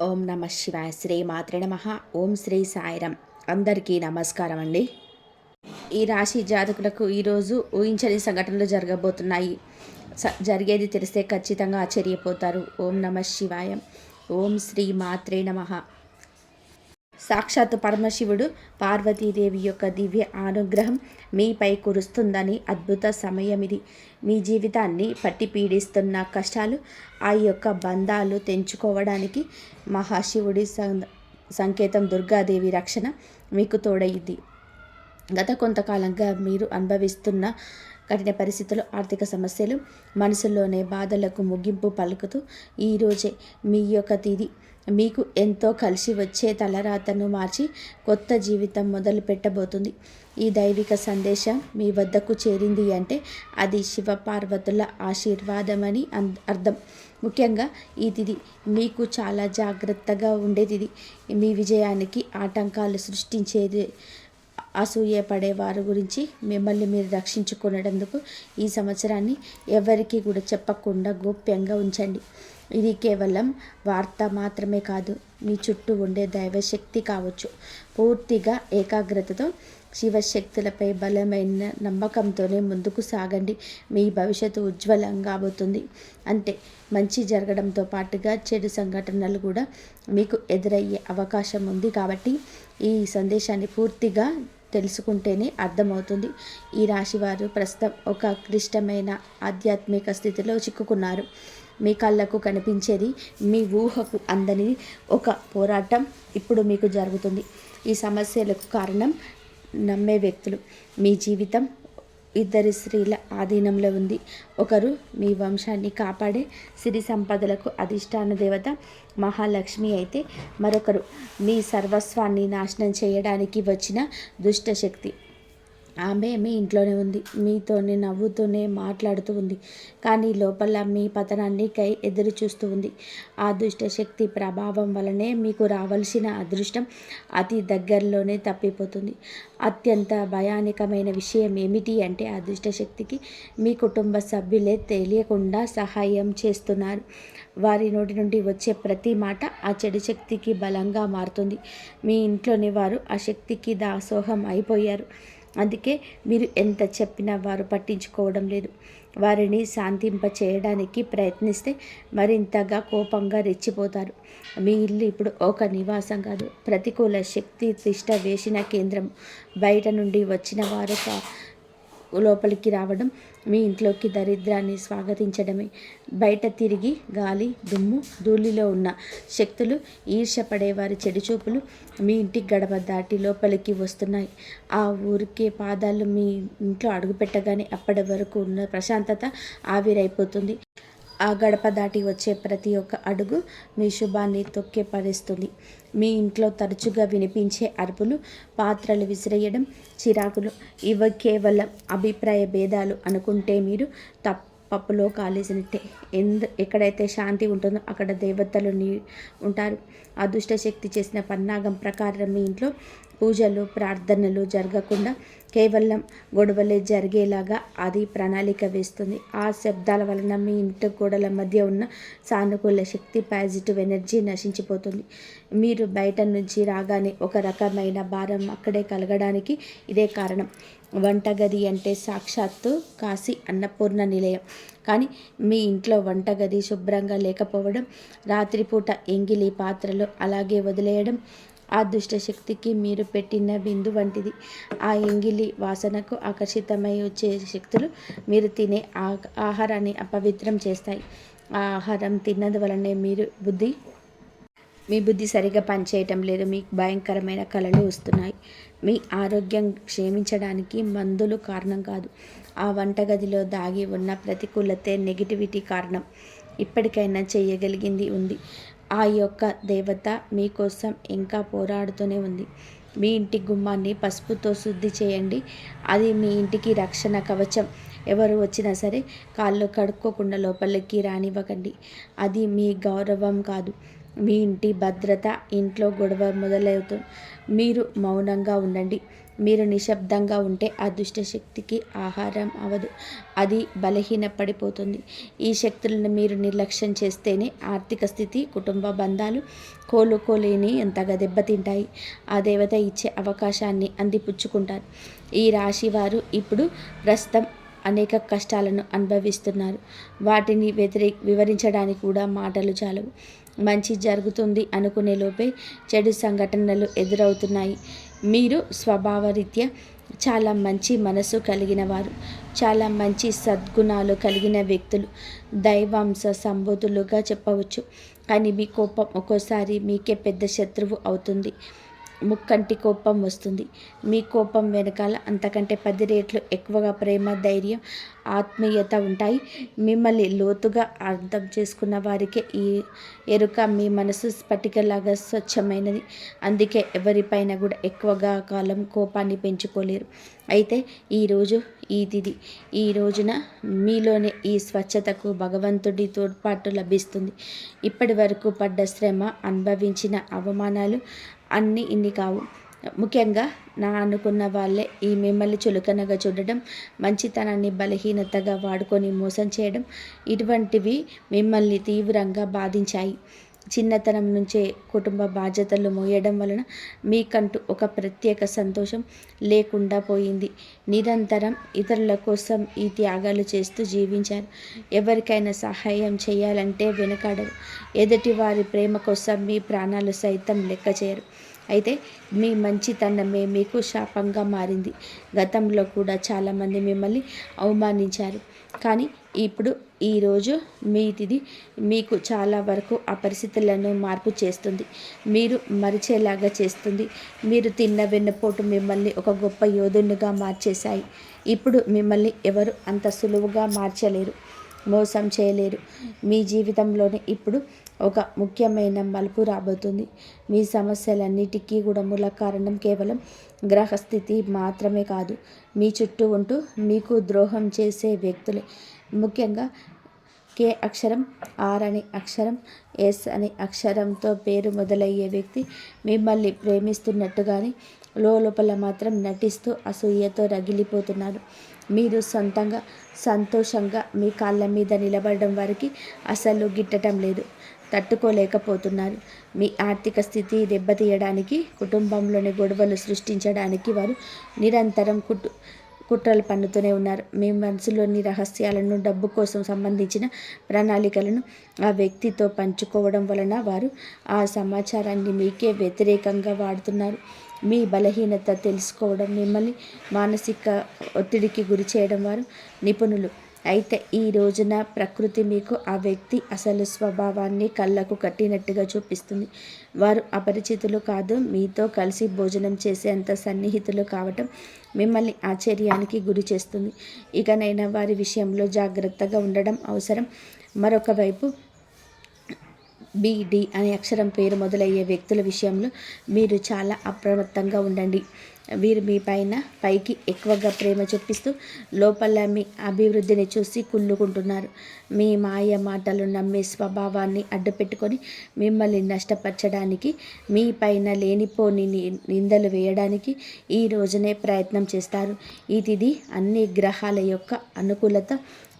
ఓం నమ శివాయ. శ్రీ మాత్రే నమ. ఓం శ్రీ సాయిరం. అందరికీ నమస్కారం అండి. ఈ రాశి జాతకులకు ఈరోజు ఊహించని సంఘటనలు జరగబోతున్నాయి. జరిగేది తెలిస్తే ఖచ్చితంగా ఆశ్చర్యపోతారు. ఓం నమ శివాయ. ఓం శ్రీ మాత్రే నమ. సాక్షాత్ పరమశివుడు పార్వతీదేవి యొక్క దివ్య అనుగ్రహం మీపై కురుస్తుందని అద్భుత సమయం ఇది. మీ జీవితాన్ని పట్టి పీడిస్తున్న కష్టాలు, ఆ యొక్క బంధాలు తెంచుకోవడానికి మహాశివుడి సంకేతం దుర్గాదేవి రక్షణ మీకు తోడైంది. గత కొంతకాలంగా మీరు అనుభవిస్తున్న కఠిన పరిస్థితులు, ఆర్థిక సమస్యలు, మనసులోనే బాధలకు ముగింపు పలుకుతూ ఈరోజే మీ యొక్క తిది మీకు ఎంతో కలిసి వచ్చే తలరాతను మార్చి కొత్త జీవితం మొదలు పెట్టబోతుంది. ఈ దైవిక సందేశం మీ వద్దకు చేరింది అంటే అది శివపార్వతుల ఆశీర్వాదమని అర్థం. ముఖ్యంగా ఈ తిది మీకు చాలా జాగ్రత్తగా ఉండేది. మీ విజయానికి ఆటంకాలు సృష్టించేది అసూయపడే వారి గురించి మిమ్మల్ని మీరు రక్షించుకునేందుకు ఈ సంవత్సరాన్ని ఎవరికి కూడా చెప్పకుండా గోప్యంగా ఉంచండి. ఇది కేవలం వార్త మాత్రమే కాదు, మీ చుట్టూ ఉండే దైవశక్తి కావచ్చు. పూర్తిగా ఏకాగ్రతతో శివశక్తులపై బలమైన నమ్మకంతోనే ముందుకు సాగండి. మీ భవిష్యత్తు ఉజ్వలంగా అవుతుంది. అంటే మంచి జరగడంతో పాటుగా చెడు సంఘటనలు కూడా మీకు ఎదురయ్యే అవకాశం ఉంది. కాబట్టి ఈ సందేశాన్ని పూర్తిగా తెలుసుకుంటేనే అర్థమవుతుంది. ఈ రాశివారు ప్రస్తుతం ఒక క్లిష్టమైన ఆధ్యాత్మిక స్థితిలో చిక్కుకున్నారు. మీ కళ్ళకు కనిపించేది, మీ ఊహకు అందని ఒక పోరాటం ఇప్పుడు మీకు జరుగుతుంది. ఈ సమస్యలకు కారణం నమ్మే వ్యక్తులు. మీ జీవితం ఇద్దరి స్త్రీల ఆధీనంలో ఉంది. ఒకరు మీ వంశాన్ని కాపాడే సిరి సంపదలకు అధిష్టాన దేవత మహాలక్ష్మి అయితే, మరొకరు మీ సర్వస్వాన్ని నాశనం చేయడానికి వచ్చిన దుష్టశక్తి. ఆమె మీ ఇంట్లోనే ఉంది, మీతోనే నవ్వుతూనే మాట్లాడుతూ ఉంది, కానీ లోపల మీ పతనాన్ని ఎదురు చూస్తూ ఉంది. ఆ దుష్టశక్తి ప్రభావం వలనే మీకు రావాల్సిన అదృష్టం అతి దగ్గరలోనే తప్పిపోతుంది. అత్యంత భయానకమైన విషయం ఏమిటి అంటే, ఆ దుష్టశక్తికి మీ కుటుంబ సభ్యులే తెలియకుండా సహాయం చేస్తున్నారు. వారి నోటి నుండి వచ్చే ప్రతి మాట ఆ చెడు శక్తికి బలంగా మారుతుంది. మీ ఇంట్లోని వారు ఆ శక్తికి దాసోహం అయిపోయారు. అందుకే మీరు ఎంత చెప్పినా వారు పట్టించుకోవడం లేదు. వారిని శాంతింప చేయడానికి ప్రయత్నిస్తే మరింతగా కోపంగా రెచ్చిపోతారు. మీ ఇల్లు ఇప్పుడు ఒక నివాసం కాదు, ప్రతికూల శక్తి తిష్ట వేసిన కేంద్రం. బయట నుండి వచ్చిన వారు లోపలికి రావడం మీ ఇంట్లోకి దరిద్రాన్ని స్వాగతించడమే. బయట తిరిగి గాలి, దుమ్ము, ధూళిలో ఉన్న శక్తులు, ఈర్ష్యపడేవారి చెడుచూపులు మీ ఇంటి గడప దాటి లోపలికి వస్తున్నాయి. ఆ ఊరికే పాదాలు మీ ఇంట్లో అడుగుపెట్టగానే అప్పటి వరకు ఉన్న ప్రశాంతత ఆవిరైపోతుంది. ఆ గడప దాటి వచ్చే ప్రతి ఒక్క అడుగు మీ శుభాన్ని తొక్కిపడేస్తుంది. మీ ఇంట్లో తరచుగా వినిపించే అరుపులు, పాత్రలు విసిరేయడం, చిరాకులు ఇవి కేవలం అభిప్రాయ భేదాలు అనుకుంటే మీరు పప్పులో కాలేసినట్టే. ఎక్కడైతే శాంతి ఉంటుందో అక్కడ దేవతలు ఉంటారు. ఆ దుష్టశక్తి చేసిన పన్నాగం ప్రకారం మీ ఇంట్లో పూజలు, ప్రార్థనలు జరగకుండా కేవలం గొడవలే జరిగేలాగా అది ప్రణాళిక వేస్తుంది. ఆ శబ్దాల వలన మీ ఇంటి గోడల మధ్య ఉన్న సానుకూల శక్తి, పాజిటివ్ ఎనర్జీ నశించిపోతుంది. మీరు బయట నుంచి రాగానే ఒక రకమైన భారం అక్కడే కలగడానికి ఇదే కారణం. వంటగది అంటే సాక్షాత్తు కాశీ అన్నపూర్ణ నిలయం. కానీ మీ ఇంట్లో వంటగది శుభ్రంగా లేకపోవడం, రాత్రిపూట ఎంగిలి పాత్రలు అలాగే వదిలేయడం ఆ దుష్టశక్తికి మీరు పెట్టిన బిందు వంటిది. ఆ ఎంగిలి వాసనకు ఆకర్షితమై వచ్చే శక్తులు మీరు తినే ఆహారాన్ని అపవిత్రం చేస్తాయి. ఆ ఆహారం తిన్నది వలనే మీ బుద్ధి సరిగా పనిచేయటం లేదు. మీకు భయంకరమైన కళలు వస్తున్నాయి. మీ ఆరోగ్యం క్షీణించడానికి మందులు కారణం కాదు, ఆ వంటగదిలో దాగి ఉన్న ప్రతికూలతే, నెగిటివిటీ కారణం. ఇప్పటికైనా చేయగలిగింది ఉంది. ఆ యొక్క దేవత మీకోసం ఇంకా పోరాడుతూనే ఉంది. మీ ఇంటి గుమ్మాన్ని పసుపుతో శుద్ధి చేయండి. అది మీ ఇంటికి రక్షణ కవచం. ఎవరు వచ్చినా సరే కాళ్ళు కడుక్కోకుండా లోపలికి రానివ్వకండి. అది మీ గౌరవం కాదు, మీ ఇంటి భద్రత, ఇంట్లో గొడవ మొదలవుతుంది. మీరు మౌనంగా ఉండండి. మీరు నిశ్శబ్దంగా ఉంటే ఆ దుష్టశక్తికి ఆహారం అవ్వదు, అది బలహీనపడిపోతుంది. ఈ శక్తులను మీరు నిర్లక్ష్యం చేస్తేనే ఆర్థిక స్థితి, కుటుంబ బంధాలు కోలుకోలేని ఎంతగా దెబ్బతింటాయి. ఆ దేవత ఇచ్చే అవకాశాన్ని అందిపుచ్చుకుంటారు. ఈ రాశి వారు ఇప్పుడు ప్రస్తుతం అనేక కష్టాలను అనుభవిస్తున్నారు. వాటిని వివరించడానికి కూడా మాటలు చాలవు. మంచి జరుగుతుంది అనుకునే లోపే చెడు సంఘటనలు ఎదురవుతున్నాయి. మీరు స్వభావరీత్యా చాలా మంచి మనసు కలిగిన వారు, చాలా మంచి సద్గుణాలు కలిగిన వ్యక్తులు, దైవాంశ సంబోధులుగా చెప్పవచ్చు. కానీ మీ కోపం ఒక్కోసారి మీకే పెద్ద శత్రువు అవుతుంది. ముక్కంటి కోపం వస్తుంది. మీ కోపం వెనకాల అంతకంటే 10 రెట్లు ఎక్కువగా ప్రేమ, ధైర్యం, ఆత్మీయత ఉంటాయి. మిమ్మల్ని లోతుగా అర్థం చేసుకున్న వారికే ఈ ఎరుక. మీ మనసు స్ఫటికలాగా స్వచ్ఛమైనది. అందుకే ఎవరిపైన కూడా ఎక్కువగా కాలం కోపాన్ని పెంచుకోలేరు. అయితే ఈరోజు ఈ తిథి, ఈ రోజున మీలోని ఈ స్వచ్ఛతకు భగవంతుడి తోడ్పాటు లభిస్తుంది. ఇప్పటి వరకు పడ్డ శ్రమ, అనుభవించిన అవమానాలు అన్నీ ఇన్ని కావు. ముఖ్యంగా నా అనుకున్న వాళ్ళే ఈ మిమ్మల్ని చులకనగా చూడడం, మంచితనాన్ని బలహీనతగా వాడుకొని మోసం చేయడం, ఇటువంటివి మిమ్మల్ని తీవ్రంగా బాధించాయి. చిన్నతనం నుంచే కుటుంబ బాధ్యతలు మోయడం వలన మీకంటూ ఒక ప్రత్యేక సంతోషం లేకుండా పోయింది. నిరంతరం ఇతరుల కోసం ఈ త్యాగాలు చేస్తూ జీవించారు. ఎవరికైనా సహాయం చేయాలంటే వెనుకాడరు. ఎదుటి వారి ప్రేమ కోసం మీ ప్రాణాలు సైతం లెక్క చేయరు. అయితే మీ మంచితనమే మీకు శాపంగా మారింది. గతంలో కూడా చాలామంది మిమ్మల్ని అవమానించారు. కానీ ఇప్పుడు ఈరోజు మీ తిథి మీకు చాలా వరకు ఆ పరిస్థితులను మార్పు చేస్తుంది. మీరు మరిచేలాగా చేస్తుంది. మీరు తిన్న వెన్నుపోటు మిమ్మల్ని ఒక గొప్ప యోధునిగా మార్చేశాయి. ఇప్పుడు మిమ్మల్ని ఎవరు అంత సులువుగా మార్చలేరు, మోసం చేయలేరు. మీ జీవితంలోనే ఇప్పుడు ఒక ముఖ్యమైన మలుపు రాబోతుంది. మీ సమస్యలన్నిటికీ కూడా మూల కారణం కేవలం గ్రహస్థితి మాత్రమే కాదు, మీ చుట్టూ ఉంటూ మీకు ద్రోహం చేసే వ్యక్తులే. ముఖ్యంగా కే అక్షరం, ఆర్ అనే అక్షరం, ఎస్ అనే అక్షరంతో పేరు మొదలయ్యే వ్యక్తి మిమ్మల్ని ప్రేమిస్తున్నట్టుగానే లోపల మాత్రం నటిస్తూ అసూయతో రగిలిపోతున్నారు. మీరు సొంతంగా సంతోషంగా మీ కాళ్ళ మీద నిలబడడం వారికి అసలు గిట్టడం లేదు, తట్టుకోలేకపోతున్నారు. మీ ఆర్థిక స్థితి దెబ్బతీయడానికి, కుటుంబంలోని గొడవలు సృష్టించడానికి వారు నిరంతరం కుట్రలు పన్నుతూనే ఉన్నారు. మీ మనసులోని రహస్యాలను, డబ్బు కోసం సంబంధించిన ప్రణాళికలను ఆ వ్యక్తితో పంచుకోవడం వలన వారు ఆ సమాచారాన్ని మీకే వ్యతిరేకంగా వాడుతున్నారు. మీ బలహీనత తెలుసుకోవడం, మిమ్మల్ని మానసిక ఒత్తిడికి గురి చేయడం వారు నిపుణులు. అయితే ఈ రోజున ప్రకృతి మీకు ఆ వ్యక్తి అసలు స్వభావాన్ని కళ్ళకు కట్టినట్టుగా చూపిస్తుంది. వారు అపరిచితులు కాదు, మీతో కలిసి భోజనం చేసేంత సన్నిహితులు కావటం మిమ్మల్ని ఆశ్చర్యానికి గురి చేస్తుంది. ఇకనైనా వారి విషయంలో జాగ్రత్తగా ఉండడం అవసరం. మరొక వైపు బిడి అనే అక్షరం పేరు మొదలయ్యే వ్యక్తుల విషయంలో మీరు చాలా అప్రమత్తంగా ఉండండి. వీరు మీ పైకి ఎక్కువగా ప్రేమ చూపిస్తూ లోపల మీ అభివృద్ధిని చూసి కుళ్ళుకుంటున్నారు. మీ మాయ మాటలు నమ్మే స్వభావాన్ని అడ్డుపెట్టుకొని మిమ్మల్ని నష్టపరచడానికి, మీ పైన లేనిపోని నిందలు వేయడానికి ఈ రోజునే ప్రయత్నం చేస్తారు. ఈ తిథి అన్ని గ్రహాల యొక్క అనుకూలత,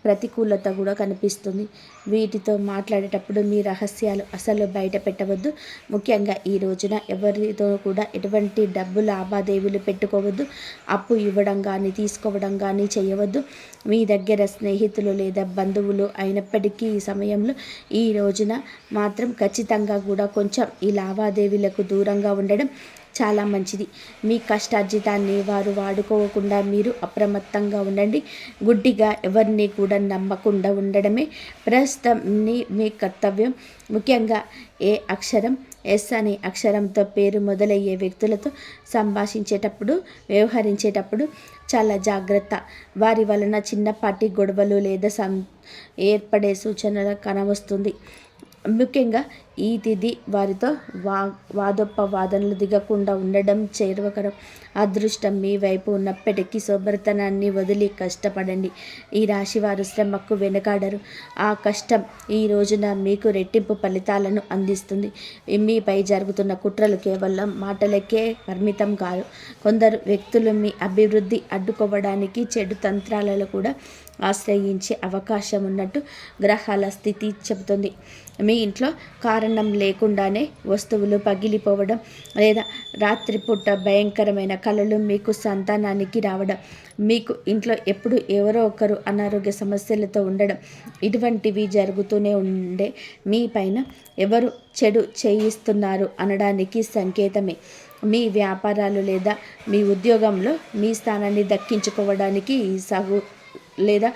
ప్రతికూలత కూడా కనిపిస్తుంది. వీటితో మాట్లాడేటప్పుడు మీ రహస్యాలు అసలు బయట పెట్టవద్దు. ముఖ్యంగా ఈ రోజున ఎవరితో కూడా ఎటువంటి డబ్బు లావాదేవీలు పెట్టుకోవద్దు. అప్పు ఇవ్వడం కానీ, తీసుకోవడం కానీ చేయవద్దు. మీ దగ్గర స్నేహితులు లేదా బంధువులు అయినప్పటికీ ఈ సమయంలో, ఈ రోజున మాత్రం ఖచ్చితంగా కూడా కొంచెం ఈ లావాదేవీలకు దూరంగా ఉండడం చాలా మంచిది. మీ కష్టార్జితాన్ని వారు వాడుకోకుండా మీరు అప్రమత్తంగా ఉండండి. గుడ్డిగా ఎవరిని కూడా నమ్మకుండా ఉండడమే ప్రస్తుతం మీ కర్తవ్యం. ముఖ్యంగా ఏ అక్షరం, ఎస్ అనే అక్షరంతో పేరు మొదలయ్యే వ్యక్తులతో సంభాషించేటప్పుడు, వ్యవహరించేటప్పుడు చాలా జాగ్రత్త. వారి వలన చిన్నపాటి గొడవలు లేదా ఏర్పడే సూచనల కనవస్తుంది. ముఖ్యంగా ఈ తిథి వారితో వాదోపవాదనలు దిగకుండా ఉండడం చేరువకరం. అదృష్టం మీ వైపు ఉన్నప్పటికీ సోబరితనాన్ని వదిలి కష్టపడండి. ఈ రాశి వారు శ్రమకు వెనకాడరు. ఆ కష్టం ఈ రోజున మీకు రెట్టింపు ఫలితాలను అందిస్తుంది. మీపై జరుగుతున్న కుట్రలు కేవలం మాటలకే పరిమితం కాదు. కొందరు వ్యక్తులు మీ అభివృద్ధి అడ్డుకోవడానికి చెడు తంత్రాలలో కూడా ఆశ్రయించే అవకాశం ఉన్నట్టు గ్రహాల స్థితి చెబుతుంది. మీ ఇంట్లో కారణం లేకుండానే వస్తువులు పగిలిపోవడం లేదా రాత్రిపూట భయంకరమైన కలలు మీకు సంతానానికి రావడం, మీకు ఇంట్లో ఎప్పుడు ఎవరో ఒకరు అనారోగ్య సమస్యలతో ఉండడం, ఇటువంటివి జరుగుతూనే ఉండే మీ పైన ఎవరు చెడు చేయిస్తున్నారు అనడానికి సంకేతమే. మీ వ్యాపారాలు లేదా మీ ఉద్యోగంలో మీ స్థానాన్ని దక్కించుకోవడానికి లేదా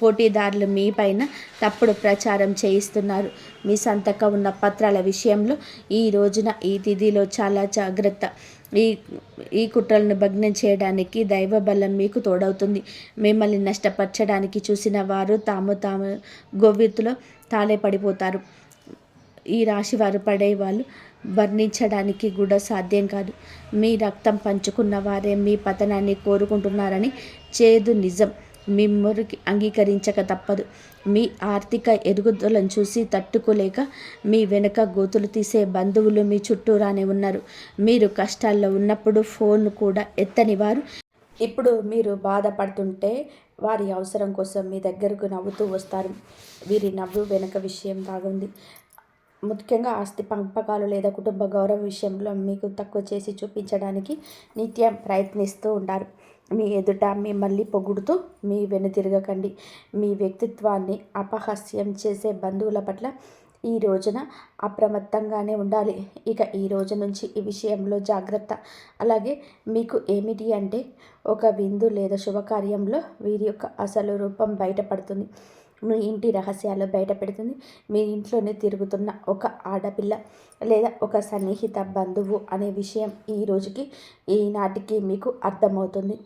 పోటీదారులు మీ పైన తప్పుడు ప్రచారం చేయిస్తున్నారు. మీ సంతకం ఉన్న పత్రాల విషయంలో ఈ రోజున ఈ తిథిలో చాలా జాగ్రత్త. ఈ కుట్రలను భగ్నం చేయడానికి దైవ బలం మీకు తోడవుతుంది. మిమ్మల్ని నష్టపరచడానికి చూసిన వారు తాము గోవితులో తాళే పడిపోతారు. ఈ రాశి వారు పడేవాళ్ళు వర్ణించడానికి కూడా సాధ్యం కాదు. మీ రక్తం పంచుకున్న వారే మీ పతనాన్ని కోరుకుంటున్నారని చేదు నిజం. మీ మురికి అంగీకరించక తప్పదు. మీ ఆర్థిక ఎదుగుదలను చూసి తట్టుకోలేక మీ వెనుక గోతులు తీసే బంధువులు మీ చుట్టూరానే ఉన్నారు. మీరు కష్టాల్లో ఉన్నప్పుడు ఫోన్ కూడా ఎత్తని వారు ఇప్పుడు మీరు బాధపడుతుంటే వారి అవసరం కోసం మీ దగ్గరకు నవ్వుతూ వస్తారు. వీరి నవ్వు వెనుక విషయం దాగుంది. ముఖ్యంగా ఆస్తి పంపకాలు లేదా కుటుంబ గౌరవ విషయంలో మీకు తక్కువ చేసి చూపించడానికి నిత్యం ప్రయత్నిస్తూ ఉంటారు. మీ ఎదుట మిమ్మల్ని పొగుడుతూ మీ వెనుతిరగకండి. మీ వ్యక్తిత్వాన్ని అపహాస్యం చేసే బంధువుల పట్ల ఈ రోజున అప్రమత్తంగానే ఉండాలి. ఇక ఈ రోజు నుంచి ఈ విషయంలో జాగ్రత్త. అలాగే మీకు ఏమిటి అంటే ఒక విందు లేదా శుభకార్యంలో వీరి యొక్క అసలు రూపం బయటపడుతుంది. మీ ఇంటి రహస్యాలు బయటపెడుతుంది. మీ ఇంట్లోనే తిరుగుతున్న ఒక ఆడపిల్ల లేదా ఒక సన్నిహిత బంధువు అనే విషయం ఈనాటికి మీకు అర్థమవుతుంది.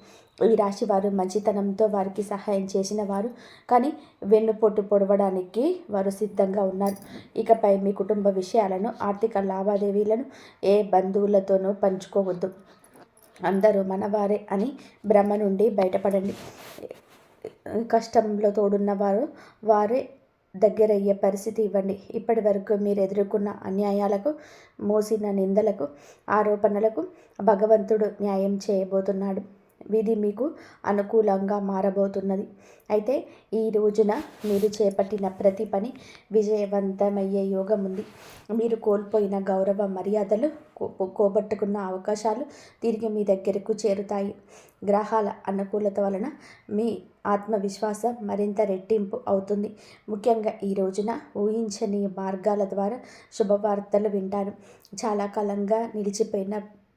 ఈ రాశి వారు మంచితనంతో వారికి సహాయం చేసిన వారు, కానీ వెన్నుపోటు పొడవడానికి వారు సిద్ధంగా ఉన్నారు. ఇకపై మీ కుటుంబ విషయాలను, ఆర్థిక లావాదేవీలను ఏ బంధువులతోనూ పంచుకోవద్దు. అందరూ మనవారే అని భ్రమ నుండి బయటపడండి. కష్టంలో తోడున్న వారే దగ్గరయ్యే పరిస్థితి ఇవ్వండి. ఇప్పటి వరకు మీరు ఎదుర్కొన్న అన్యాయాలకు, మోసిన నిందలకు, ఆరోపణలకు భగవంతుడు న్యాయం చేయబోతున్నాడు. విధి మీకు అనుకూలంగా మారబోతున్నది. అయితే ఈ రోజున మీరు చేపట్టిన ప్రతి పని విజయవంతమయ్యే యోగం ఉంది. మీరు కోల్పోయిన గౌరవ మర్యాదలు, పోగొట్టుకున్న అవకాశాలు తిరిగి మీ దగ్గరకు చేరుతాయి. గ్రహాల అనుకూలత వలన మీ ఆత్మవిశ్వాసం మరింత రెట్టింపు అవుతుంది. ముఖ్యంగా ఈ రోజున ఊహించని మార్గాల ద్వారా శుభవార్తలు వింటారు. చాలా కాలంగా నిలిచిపోయిన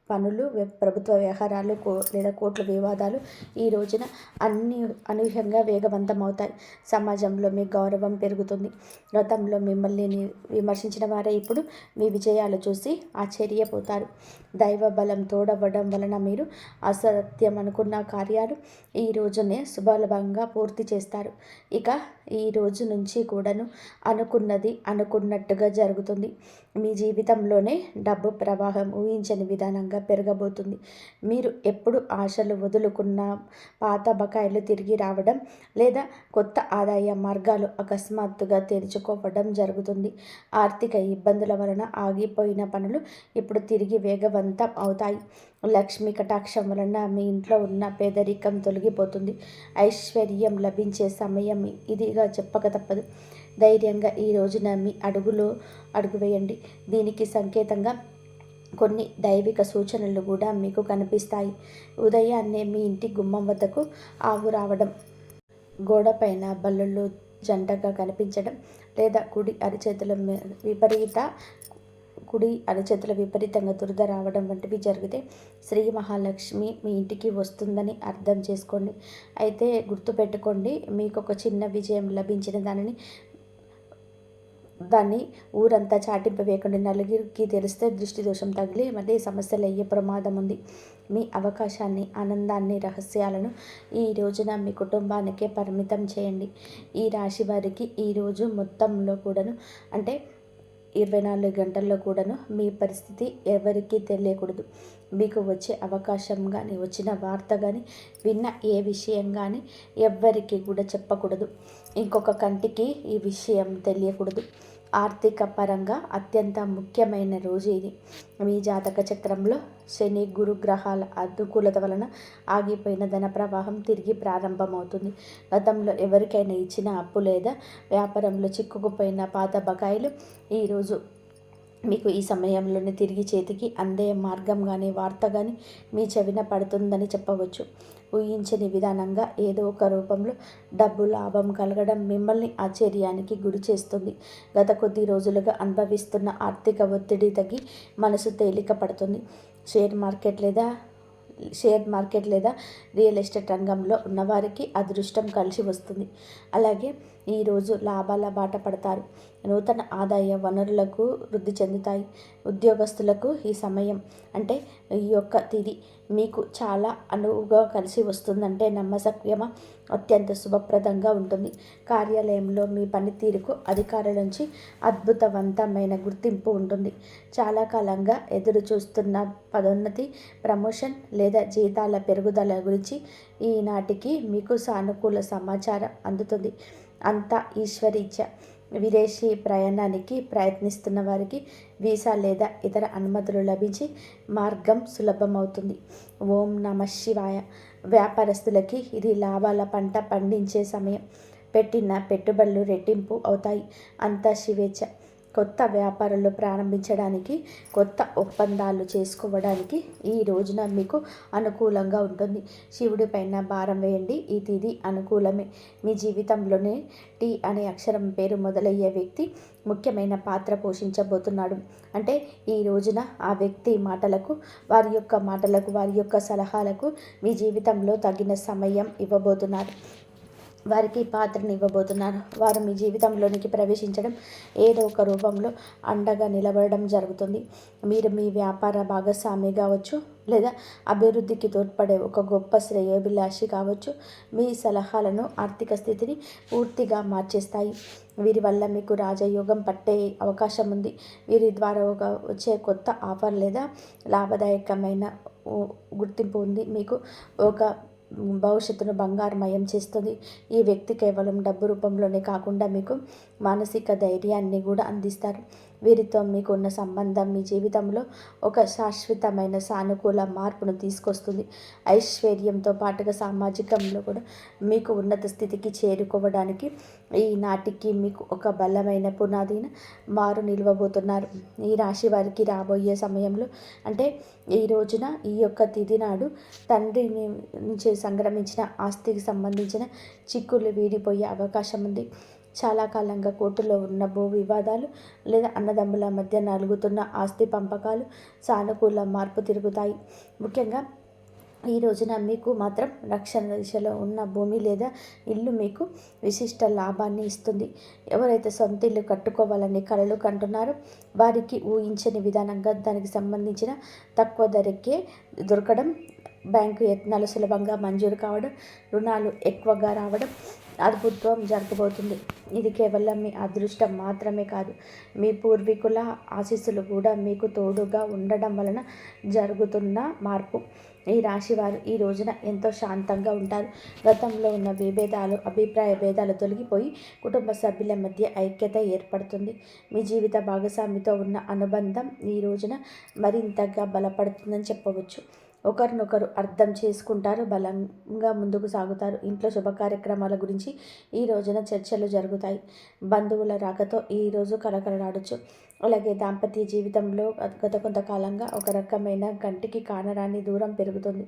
పనులు, ప్రభుత్వ వ్యవహారాలు లేదా కోర్టుల వివాదాలు ఈ రోజున అనూహ్యంగా వేగవంతమవుతాయి. సమాజంలో మీ గౌరవం పెరుగుతుంది. గతంలో మిమ్మల్ని విమర్శించిన వారే ఇప్పుడు మీ విజయాలు చూసి ఆశ్చర్యపోతారు. దైవ బలం తోడవ్వడం వలన మీరు అసత్యం అనుకున్న కార్యాలు ఈ రోజునే సులభంగా పూర్తి చేస్తారు. ఇక ఈ రోజు నుంచి కూడాను అనుకున్నది అనుకున్నట్టుగా జరుగుతుంది. మీ జీవితంలోనే డబ్బు ప్రవాహం ఊహించని విధానంగా పెరగబోతుంది. మీరు ఎప్పుడు ఆశలు వదులుకున్న పాత బకాయిలు తిరిగి రావడం లేదా కొత్త ఆదాయ మార్గాలు అకస్మాత్తుగా తెరుచుకోవడం జరుగుతుంది. ఆర్థిక ఇబ్బందుల వలన ఆగిపోయిన పనులు ఇప్పుడు తిరిగి వేగవంతం అవుతాయి. లక్ష్మీ కటాక్షం వలన మీ ఇంట్లో ఉన్న పేదరికం తొలగిపోతుంది. ఐశ్వర్యం లభించే సమయం ఇదిగా చెప్పక తప్పదు. ధైర్యంగా ఈ రోజున మీ అడుగు వేయండి. దీనికి సంకేతంగా కొన్ని దైవిక సూచనలు కూడా మీకు కనిపిస్తాయి. ఉదయాన్నే మీ ఇంటి గుమ్మం వద్దకు ఆవు రావడం, గోడపైన బల్లులు జంటగా కనిపించడం లేదా కుడి అరచేతుల విపరీతంగా దురద రావడం వంటివి జరిగితే శ్రీ మహాలక్ష్మి మీ ఇంటికి వస్తుందని అర్థం చేసుకోండి. అయితే గుర్తుపెట్టుకోండి, మీకు ఒక చిన్న విజయం లభించిన దాన్ని ఊరంతా చాటింపవేయకుండా నలుగురికి తెలిస్తే దృష్టి దోషం తగిలి మళ్ళీ సమస్యలు అయ్యే ప్రమాదం ఉంది. మీ అవకాశాన్ని, ఆనందాన్ని, రహస్యాలను ఈ రోజున మీ కుటుంబానికే పరిమితం చేయండి. ఈ రాశి వారికి ఈ రోజు మొత్తంలో కూడాను అంటే 24 గంటల్లో కూడాను మీ పరిస్థితి ఎవరికీ తెలియకూడదు. మీకు వచ్చే అవకాశం కానీ, వచ్చిన వార్త కానీ, విన్న ఏ విషయం కానీ ఎవ్వరికి కూడా చెప్పకూడదు. ఇంకొక కంటికి ఈ విషయం తెలియకూడదు. ఆర్థిక పరంగా అత్యంత ముఖ్యమైన రోజు ఇది. మీ జాతక చక్రంలో శని గురు గ్రహాల అనుకూలత వలన ఆగిపోయిన ధన ప్రవాహం తిరిగి ప్రారంభమవుతుంది. గతంలో ఎవరికైనా ఇచ్చిన అప్పు లేదా వ్యాపారంలో చిక్కుకుపోయిన పాత బకాయిలు ఈరోజు మీకు ఈ సమయంలోనే తిరిగి చేతికి అందే మార్గం కానీ, వార్త కానీ మీ చెవిన పడుతుందని చెప్పవచ్చు. ఊహించని విధానంగా ఏదో ఒక రూపంలో డబ్బు లాభం కలగడం మిమ్మల్ని ఆశ్చర్యానికి గురి చేస్తుంది. గత కొద్ది రోజులుగా అనుభవిస్తున్న ఆర్థిక ఒత్తిడి తగ్గి మనసు తేలిక పడుతుంది. షేర్ మార్కెట్ లేదా రియల్ ఎస్టేట్ రంగంలో ఉన్నవారికి అదృష్టం కలిసి వస్తుంది. అలాగే ఈరోజు లాభాల బాట పడతారు. నూతన ఆదాయ వనరులకు వృద్ధి చెందుతాయి. ఉద్యోగస్తులకు ఈ సమయం అంటే ఈ యొక్క తిథి మీకు చాలా అనువుగా కలిసి వస్తుందంటే నమ్మశక్యమా, అత్యంత శుభప్రదంగా ఉంటుంది. కార్యాలయంలో మీ పనితీరుకు అధికారుల నుంచి అద్భుతవంతమైన గుర్తింపు ఉంటుంది. చాలా కాలంగా ఎదురు చూస్తున్న పదోన్నతి, ప్రమోషన్ లేదా జీతాల పెరుగుదల గురించి ఈనాటికి మీకు సానుకూల సమాచారం అందుతుంది. అంతా ఈశ్వరీచ్ఛ. విదేశీ ప్రయాణానికి ప్రయత్నిస్తున్న వారికి వీసా లేదా ఇతర అనుమతులు లభించి మార్గం సులభమవుతుంది. ఓం నమ శివాయ. వ్యాపారస్తులకి ఇది లాభాల పంట పండించే సమయం. పెట్టిన పెట్టుబడులు రెట్టింపు అవుతాయి. అంతా శివేచ్ఛ. కొత్త వ్యాపారాలు ప్రారంభించడానికి, కొత్త ఒప్పందాలు చేసుకోవడానికి ఈ రోజున మీకు అనుకూలంగా ఉంటుంది. శివుడి పైన భారం వేయండి. ఈ తిథి అనుకూలమే. మీ జీవితంలోనే టీ అనే అక్షరం పేరు మొదలయ్యే వ్యక్తి ముఖ్యమైన పాత్ర పోషించబోతున్నాడు. అంటే ఈ రోజున ఆ వ్యక్తి మాటలకు, వారి యొక్క సలహాలకు మీ జీవితంలో తగిన సమయం ఇవ్వబోతున్నారు. వారికి పాత్రను ఇవ్వబోతున్నారు. వారు మీ జీవితంలోనికి ప్రవేశించడం, ఏదో ఒక రూపంలో అండగా నిలబడడం జరుగుతుంది. మీరు మీ వ్యాపార భాగస్వామి కావచ్చు, లేదా అభివృద్ధికి తోడ్పడే ఒక గొప్ప శ్రేయోభిలాషి కావచ్చు. మీ సలహాలను ఆర్థిక స్థితిని పూర్తిగా మార్చేస్తాయి. వీరి వల్ల మీకు రాజయోగం పట్టే అవకాశం ఉంది. వీరి ద్వారా వచ్చే కొత్త ఆఫర్ లేదా లాభదాయకమైన గుర్తింపు ఉంది. మీకు ఒక భవిష్యత్తును బంగారుమయం చేస్తుంది. ఈ వ్యక్తి కేవలం డబ్బు రూపంలోనే కాకుండా మీకు మానసిక ధైర్యాన్ని కూడా అందిస్తారు. వీరితో మీకు ఉన్న సంబంధం మీ జీవితంలో ఒక శాశ్వతమైన సానుకూల మార్పును తీసుకొస్తుంది. ఐశ్వర్యంతో పాటుగా సామాజికంలో కూడా మీకు ఉన్నత స్థితికి చేరుకోవడానికి ఈనాటికి మీకు ఒక బలమైన పునాదిన మారు నిలవబోతున్నారు. ఈ రాశి వారికి రాబోయే సమయంలో అంటే ఈ రోజున ఈ యొక్క తిథి నాడు తండ్రి నుంచి సంక్రమించిన ఆస్తికి సంబంధించిన చిక్కులు వీడిపోయే అవకాశం ఉంది. చాలా కాలంగా కోర్టులో ఉన్న భూ వివాదాలు లేదా అన్నదమ్ముల మధ్య నలుగుతున్న ఆస్తి పంపకాలు సానుకూల మార్పు తిరుగుతాయి. ముఖ్యంగా ఈ రోజున మీకు మాత్రం రక్షణ దిశలో ఉన్న భూమి లేదా ఇల్లు మీకు విశిష్ట లాభాన్ని ఇస్తుంది. ఎవరైతే సొంత ఇల్లు కట్టుకోవాలని కలలు కంటున్నారో వారికి ఊహించని విధానంగా దానికి సంబంధించిన తక్కువ ధరకే దొరకడం, బ్యాంకు యత్నాలు సులభంగా మంజూరు కావడం, రుణాలు ఎక్కువగా రావడం అద్భుతం జరగబోతుంది. ఇది కేవలం మీ అదృష్టం మాత్రమే కాదు, మీ పూర్వీకుల ఆశీస్సులు కూడా మీకు తోడుగా ఉండడం వలన జరుగుతున్న మార్పు. ఈ రాశి వారు ఈ రోజున ఎంతో శాంతంగా ఉంటారు. గతంలో ఉన్న విభేదాలు, అభిప్రాయ భేదాలు తొలగిపోయి కుటుంబ సభ్యుల మధ్య ఐక్యత ఏర్పడుతుంది. మీ జీవిత భాగస్వామితో ఉన్న అనుబంధం ఈ రోజున మరింతగా బలపడుతుందని చెప్పవచ్చు. ఒకరినొకరు అర్థం చేసుకుంటారు, బలంగా ముందుకు సాగుతారు. ఇంట్లో శుభ కార్యక్రమాల గురించి ఈ రోజున చర్చలు జరుగుతాయి. బంధువుల రాకతో ఈరోజు కలకలలాడచ్చు. అలాగే దాంపత్య జీవితంలో గత కొంతకాలంగా ఒక రకమైన కంటికి కానరాని దూరం పెరుగుతుంది.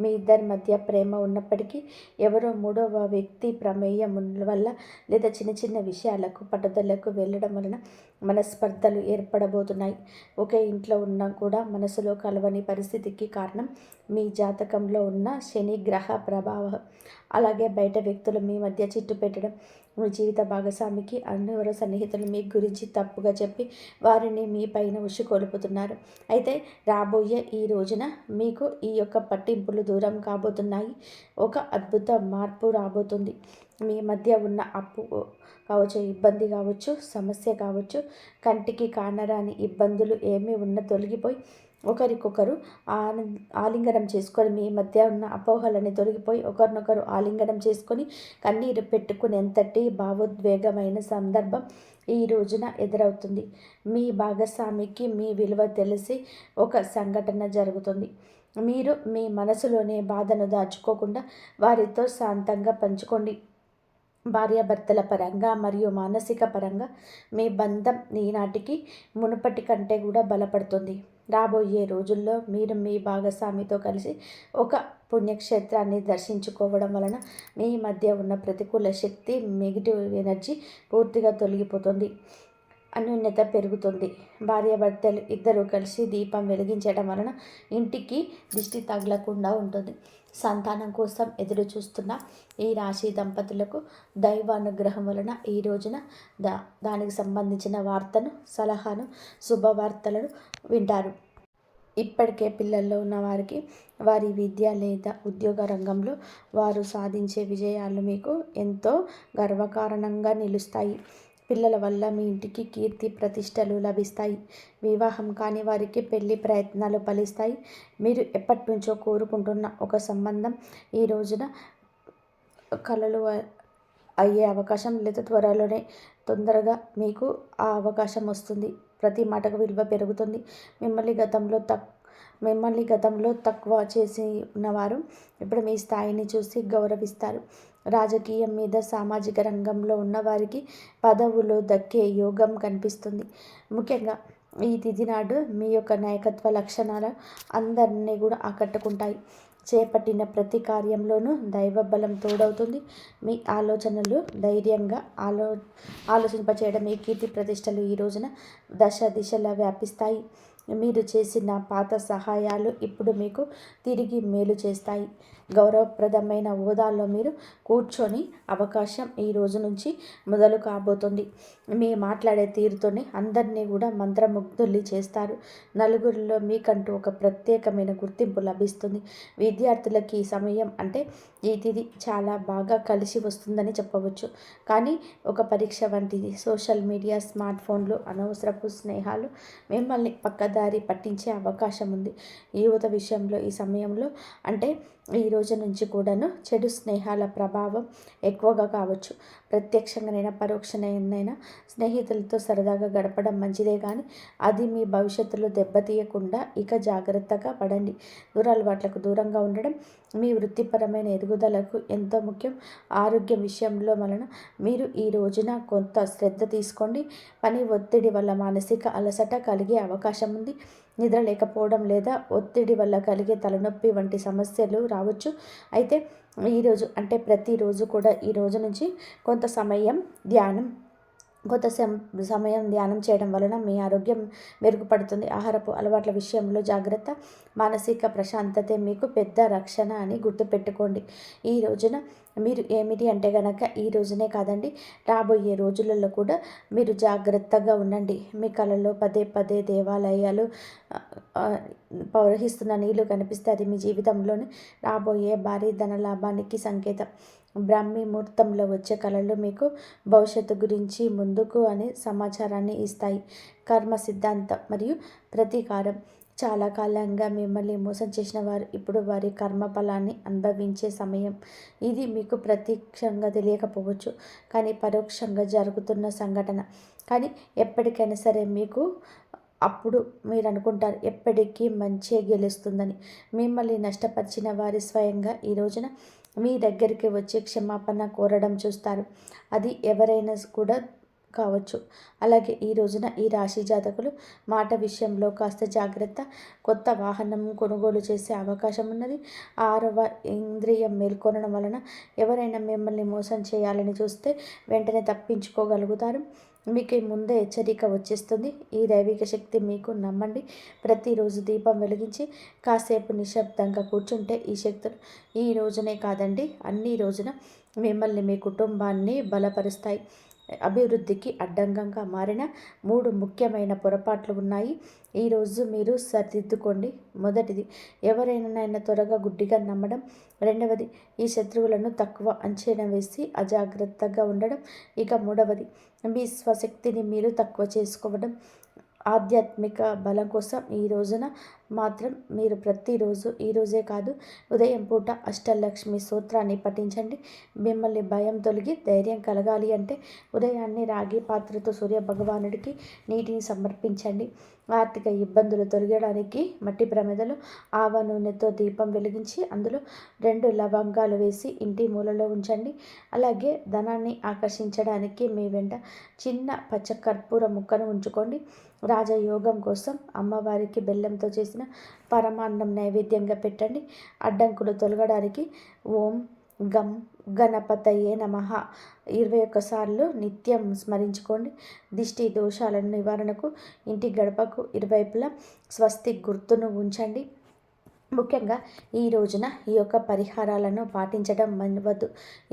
మీ ఇద్దరి మధ్య ప్రేమ ఉన్నప్పటికీ ఎవరో మూడవ వ్యక్తి ప్రమేయం వల్ల లేదా చిన్న చిన్న విషయాలకు పట్టుదలకు వెళ్ళడం వలన మనస్పర్ధలు ఏర్పడబోతున్నాయి. ఒకే ఇంట్లో ఉన్నా కూడా మనసులో కలవని పరిస్థితికి కారణం మీ జాతకంలో ఉన్న శని గ్రహ ప్రభావం. అలాగే బయట వ్యక్తులు మీ మధ్య చిట్టు పెట్టడం, మీ జీవిత భాగస్వామికి అన్నెవరో సన్నిహితులు మీ గురించి తప్పుగా చెప్పి వారిని మీ పైన ఉషికొలుపుతున్నారు. అయితే రాబోయే ఈ రోజున మీకు ఈ యొక్క పట్టింపులు దూరం కాబోతున్నాయి. ఒక అద్భుత మార్పు రాబోతుంది. మీ మధ్య ఉన్న అప్పు కావచ్చు, ఇబ్బంది కావచ్చు, సమస్య కావచ్చు, కంటికి కానరాని ఇబ్బందులు ఏమీ ఉన్నా తొలగిపోయి ఒకరికొకరు ఆలింగనం చేసుకొని, మీ మధ్య ఉన్న అపోహలని తొలగిపోయి ఒకరినొకరు ఆలింగనం చేసుకొని కన్నీరు పెట్టుకునేంతటి భావోద్వేగమైన సందర్భం ఈ రోజున ఎదురవుతుంది. మీ భాగస్వామికి మీ విలువ తెలిసి ఒక సంఘటన జరుగుతుంది. మీరు మీ మనసులోనే బాధను దాచుకోకుండా వారితో శాంతంగా పంచుకోండి. భార్యాభర్తల పరంగా మరియు మానసిక పరంగా మీ బంధం ఈనాటికి మునుపటి కంటే కూడా బలపడుతుంది. రాబోయే రోజుల్లో మీరు మీ భాగస్వామితో కలిసి ఒక పుణ్యక్షేత్రాన్ని దర్శించుకోవడం వలన మీ మధ్య ఉన్న ప్రతికూల శక్తి, నెగిటివ్ ఎనర్జీ పూర్తిగా తొలగిపోతుంది. అన్యోన్యత పెరుగుతుంది. భార్యాభర్తలు ఇద్దరూ కలిసి దీపం వెలిగించడం వలన ఇంటికి దిష్టి తగలకుండా ఉంటుంది. సంతానం కోసం ఎదురు చూస్తున్న ఈ రాశి దంపతులకు దైవానుగ్రహం వలన ఈ రోజున దానికి సంబంధించిన వార్తను, సలహాను, శుభవార్తలను వింటారు. ఇప్పటికే పిల్లల్లో ఉన్న వారికి వారి విద్య లేదా ఉద్యోగ రంగంలో వారు సాధించే విజయాలు మీకు ఎంతో గర్వకారణంగా నిలుస్తాయి. పిల్లల వల్ల మీ ఇంటికి కీర్తి ప్రతిష్టలు లభిస్తాయి. వివాహం కాని వారికి పెళ్లి ప్రయత్నాలు ఫలిస్తాయి. మీరు ఎప్పటి నుంచో కోరుకుంటున్న ఒక సంబంధం ఈ రోజున కలలు అయ్యే అవకాశం, లేదా త్వరలోనే తొందరగా మీకు ఆ అవకాశం వస్తుంది. ప్రతి మాటకు విలువ పెరుగుతుంది. మిమ్మల్ని గతంలో తక్కువ చేసి ఉన్నవారు ఇప్పుడు మీ స్థాయిని చూసి గౌరవిస్తారు. రాజకీయం మీద, సామాజిక రంగంలో ఉన్నవారికి పదవులు దక్కే యోగం కనిపిస్తుంది. ముఖ్యంగా ఈ తిథి నాడు మీ యొక్క నాయకత్వ లక్షణాలు అందరినీ కూడా ఆకట్టుకుంటాయి. చేపట్టిన ప్రతి కార్యంలోనూ దైవబలం తోడవుతుంది. మీ ఆలోచనలు ధైర్యంగా ఆలోచింపచేయడం, మీ కీర్తి ప్రతిష్టలు ఈ రోజున దశ దిశలా వ్యాపిస్తాయి. మీరు చేసిన పాత సహాయాలు ఇప్పుడు మీకు తిరిగి మేలు చేస్తాయి. గౌరవప్రదమైన హోదాలో మీరు కూర్చొని అవకాశం ఈ రోజు నుంచి మొదలు కాబోతుంది. మీ మాట్లాడే తీరుతోనే అందరినీ కూడా మంత్రముగ్ధుల్ని చేస్తారు. నలుగురిలో మీకంటూ ఒక ప్రత్యేకమైన గుర్తింపు లభిస్తుంది. విద్యార్థులకి ఈ సమయం అంటే ఈ తిథి చాలా బాగా కలిసి వస్తుందని చెప్పవచ్చు. కానీ ఒక పరీక్ష వంటిది. సోషల్ మీడియా, స్మార్ట్ ఫోన్లు, అనవసరపు స్నేహాలు మిమ్మల్ని పక్కదారి పట్టించే అవకాశం ఉంది. యువత విషయంలో ఈ సమయంలో అంటే ఈ రోజు నుంచి కూడాను చెడు స్నేహాల ప్రభావం ఎక్కువగా కావచ్చు. ప్రత్యక్షంగానైనా పరోక్షంగానైనా స్నేహితులతో సరదాగా గడపడం మంచిదే, కానీ అది మీ భవిష్యత్తులో దెబ్బతీయకుండా ఇక జాగ్రత్తగా పడండి. దురలవాట్లకు దూరంగా ఉండడం మీ వృత్తిపరమైన ఎదుగుదలకు ఎంతో ముఖ్యం. ఆరోగ్యం విషయంలో వలన మీరు ఈ రోజున కొంత శ్రద్ధ తీసుకోండి. పని ఒత్తిడి వల్ల మానసిక అలసట కలిగే అవకాశం ఉంది. నిద్ర లేకపోవడం లేదా ఒత్తిడి వల్ల కలిగే తలనొప్పి వంటి సమస్యలు రావచ్చు. అయితే ఈరోజు అంటే ప్రతిరోజు కూడా ఈ రోజు నుంచి కొంత సమయం ధ్యానం చేయడం వలన మీ ఆరోగ్యం మెరుగుపడుతుంది. ఆహారపు అలవాట్ల విషయంలో జాగ్రత్త, మానసిక ప్రశాంతతే మీకు పెద్ద రక్షణ అని గుర్తుపెట్టుకోండి. ఈ రోజున మీరు ఏమిటి అంటే గనక ఈ రోజునే కాదండి, రాబోయే రోజులలో కూడా మీరు జాగ్రత్తగా ఉండండి. మీ కళలో పదే పదే దేవాలయాలు ప్రవహిస్తున్న నీళ్లు కనిపిస్తే అది మీ జీవితంలోని రాబోయే భారీ ధన లాభానికి సంకేతం. బ్రాహ్మీ ముహూర్తంలో వచ్చే కళలు మీకు భవిష్యత్తు గురించి ముందుకు అనే సమాచారాన్ని ఇస్తాయి. కర్మ సిద్ధాంతం మరియు ప్రతీకారం. చాలా కాలంగా మిమ్మల్ని మోసం చేసిన వారు ఇప్పుడు వారి కర్మ ఫలాన్ని అనుభవించే సమయం. ఇది మీకు ప్రత్యక్షంగా తెలియకపోవచ్చు, కానీ పరోక్షంగా జరుగుతున్న సంఘటన. కానీ ఎప్పటికైనా సరే మీకు అప్పుడు మీరు అనుకుంటారు ఎప్పటికీ మంచే గెలుస్తుందని. మిమ్మల్ని నష్టపరిచిన వారి స్వయంగా ఈ రోజున మీ దగ్గరికి వచ్చి క్షమాపణ కోరడం చూస్తారు. అది ఎవరైనా కూడా కావచ్చు. అలాగే ఈ రోజున ఈ రాశి జాతకులు మాట విషయంలో కాస్త జాగ్రత్త. కొత్త వాహనం కొనుగోలు చేసే అవకాశం ఉన్నది. 6వ ఇంద్రియం మేల్కొనడం వలన ఎవరైనా మిమ్మల్ని మోసం చేయాలని చూస్తే వెంటనే తప్పించుకోగలుగుతారు. మీకు ముందే హెచ్చరిక వచ్చేస్తుంది. ఈ దైవిక శక్తి మీకు నమ్మండి. ప్రతిరోజు దీపం వెలిగించి కాసేపు నిశ్శబ్దంగా కూర్చుంటే ఈ శక్తులు ఈ రోజునే కాదండి అన్ని రోజున మిమ్మల్ని, మీ కుటుంబాన్ని బలపరుస్తాయి. అభివృద్ధికి అడ్డంకంగా మారిన 3 ముఖ్యమైన పొరపాట్లు ఉన్నాయి. ఈరోజు మీరు సరిదిద్దుకోండి. మొదటిది, ఎవరైనా త్వరగా గుడ్డిగా నమ్మడం. రెండవది, ఈ శత్రువులను తక్కువ అంచనా వేసి అజాగ్రత్తగా ఉండడం. ఇక మూడవది, మీ స్వశక్తిని మీరు తక్కువ చేసుకోవడం. ఆధ్యాత్మిక బలం కోసం ఈ రోజున మాత్రం మీరు ప్రతిరోజు, ఈరోజే కాదు, ఉదయం పూట అష్టలక్ష్మి స్తోత్రాన్ని పఠించండి. మిమ్మల్ని భయం తొలగి ధైర్యం కలగాలి అంటే ఉదయాన్నే రాగి పాత్రతో సూర్య భగవానుడికి నీటిని సమర్పించండి. ఆర్థిక ఇబ్బందులు తొలగడానికి మట్టి ప్రమిదలో ఆవ నూనెతో దీపం వెలిగించి అందులో 2 లవంగాలు వేసి ఇంటి మూలలో ఉంచండి. అలాగే ధనాన్ని ఆకర్షించడానికి మీ వెంట చిన్న పచ్చ కర్పూర ముక్కను ఉంచుకోండి. రాజయోగం కోసం అమ్మవారికి బెల్లంతో చేసిన పరమాన్నం నైవేద్యంగా పెట్టండి. అడ్డంకులు తొలగడానికి ఓం గం గణపతయే నమః 21 సార్లు నిత్యం స్మరించుకోండి. దిష్టి దోషాల నివారణకు ఇంటి గడపకు ఇరువైపులా స్వస్తి గుర్తును ఉంచండి. ముఖ్యంగా ఈ రోజున ఈ యొక్క పరిహారాలను పాటించడం మర్చిపోవద్దు.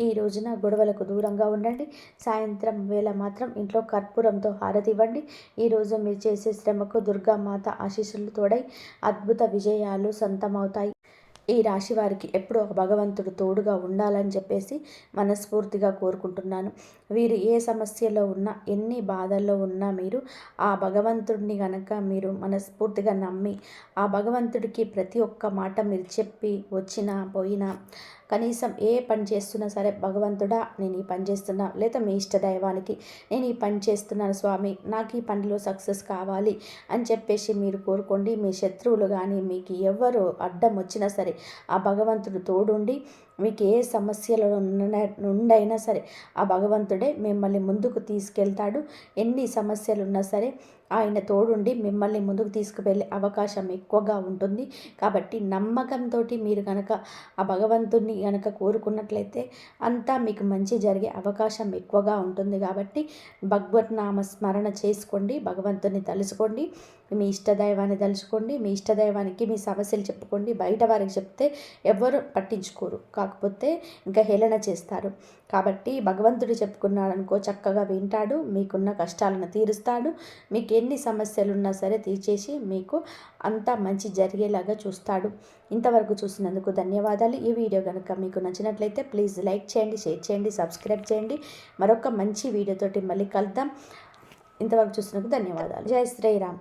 ఈ రోజున గొడవలకు దూరంగా ఉండండి. సాయంత్రం వేళ మాత్రం ఇంట్లో కర్పూరంతో హారతి ఇవ్వండి. ఈరోజు మీరు చేసే శ్రమకు దుర్గామాత ఆశీస్సులు తోడై అద్భుత విజయాలు సొంతమవుతాయి. ఈ రాశి వారికి ఎప్పుడూ భగవంతుడు తోడుగా ఉండాలని చెప్పేసి మనస్ఫూర్తిగా కోరుకుంటున్నాను. వీరు ఏ సమస్యలో ఉన్నా, ఎన్ని బాధల్లో ఉన్నా మీరు ఆ భగవంతుడిని గనక మీరు మనస్ఫూర్తిగా నమ్మి ఆ భగవంతుడికి ప్రతి ఒక్క మాట మీరు చెప్పి వచ్చినా పోయినా కనీసం ఏ పని చేస్తున్నా సరే, భగవంతుడా నేను ఈ పని చేస్తున్నా, లేదా మీ ఇష్ట దైవానికి నేను ఈ పని చేస్తున్నాను స్వామి, నాకు ఈ పనిలో సక్సెస్ కావాలి అని చెప్పేసి మీరు కోరుకోండి. మీ శత్రువులు కానీ మీకు ఎవరు అడ్డం వచ్చినా సరే ఆ భగవంతుడు తోడుండి మీకు ఏ సమస్యల నుండైనా సరే ఆ భగవంతుడే మిమ్మల్ని ముందుకు తీసుకెళ్తాడు. ఎన్ని సమస్యలు ఉన్నా సరే ఆయన తోడుండి మిమ్మల్ని ముందుకు తీసుకువెళ్ళే అవకాశం ఎక్కువగా ఉంటుంది. కాబట్టి నమ్మకంతో మీరు కనుక ఆ భగవంతుడిని కనుక కోరుకున్నట్లయితే అంతా మీకు మంచి జరిగే అవకాశం ఎక్కువగా ఉంటుంది. కాబట్టి భగవద్నామ స్మరణ చేసుకోండి, భగవంతుని తలుచుకోండి, మీ ఇష్టదైవాన్ని తలుచుకోండి. మీ ఇష్టదైవానికి మీ సమస్యలు చెప్పుకోండి. బయట వారికి చెప్తే ఎవరు పట్టించుకోరు, కాకపోతే ఇంకా హేళన చేస్తారు. కాబట్టి భగవంతుడు చెప్పుకున్నాడు అనుకో, చక్కగా వింటాడు, మీకున్న కష్టాలను తీరుస్తాడు. మీకు ఎన్ని సమస్యలు ఉన్నా సరే తీర్చేసి మీకు అంతా మంచి జరిగేలాగా చూస్తాడు. ఇంతవరకు చూసినందుకు ధన్యవాదాలు. ఈ వీడియో కనుక మీకు నచ్చినట్లయితే ప్లీజ్ లైక్ చేయండి, షేర్ చేయండి, సబ్స్క్రైబ్ చేయండి. మరొక మంచి వీడియోతోటి మళ్ళీ కలుద్దాం. ఇంతవరకు చూసినందుకు ధన్యవాదాలు. జై శ్రీరామ్.